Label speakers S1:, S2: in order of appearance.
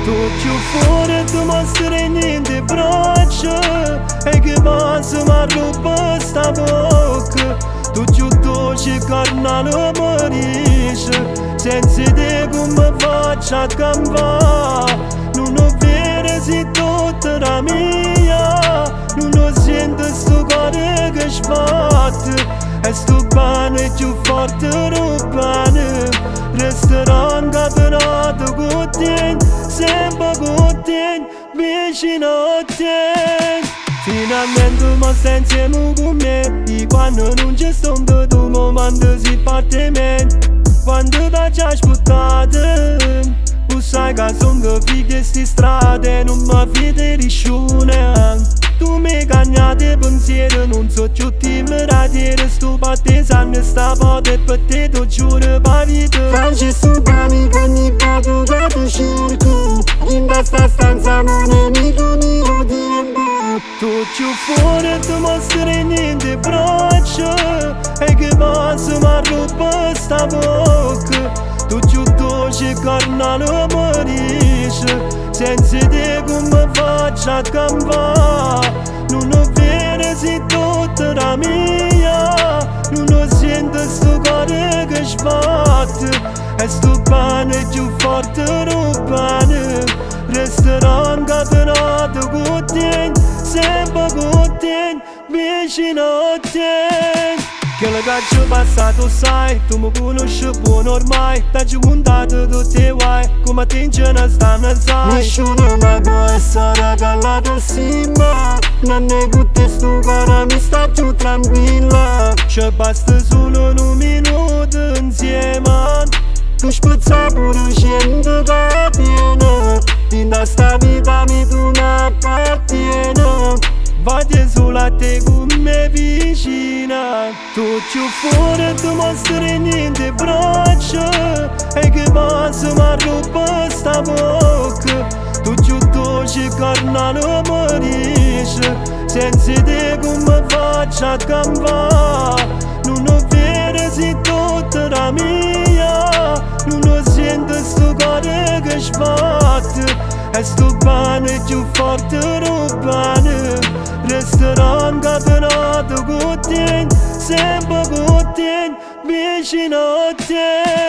S1: Tot ce-o fără tu mă străini de braccia e che va să mă rupă sta bocca. Tot ce-o dolce carnală mărișă senza de cum mă faci a camva. Nu vede zi tot la mia, nu sento sto cuore che sbatte. E sto pane più forte rubane, restaurant catenato con te, sempre con te, vicino a te. Finalmente mi stai insieme con me, e quando non c'è stato tu mi mandi si parte me. Quando da ci aspettate, tu sai che sono fighe sti strade, non mi fide riscione. Tu mi cagnate pensiero, non so più timida dire sto battesando sta voce per te, tu giuro per vita.
S2: Facci sto pani che ogni volta che ti cerco, in questa stanza non è mica mio tempo.
S1: Tot ce-o fără tu mă străini de braccia e che va să mă rupă sta bocca. Tot ce-o dolce carnală mărișă senza de cum mă faci a camva. Nu vede zi tot la mia, nu sento sto cuore che sbatte. E sto pane più forte rubane, restaurant catenato con te, sempre con te, vicino a te. Quello che ci è passato sai, tu mi conosci buono ormai. Da giuntato tutti i guai, come te in cena stanno sai.
S2: Nessuno mai può essere callato sima, non è con te sto cuore mi sta più tranquilla.
S1: Ci basta solo un minuto insieme,
S2: tu spezza pure scende catena, in questa vita mi tu mi appartiene.
S1: vade solo a te con me vicina. Tot ce-o fără tu mă străini de braccia e che va să mă rupă sta bocca. Tot ce-o dolce carnală mărișă senza de cum mă faci a camva. Nu vede zi tot la mia, nu sento sto cuore che sbatte. E sto pane più forte rubane, restaurant catenato con te, sempre con te, vicino a te.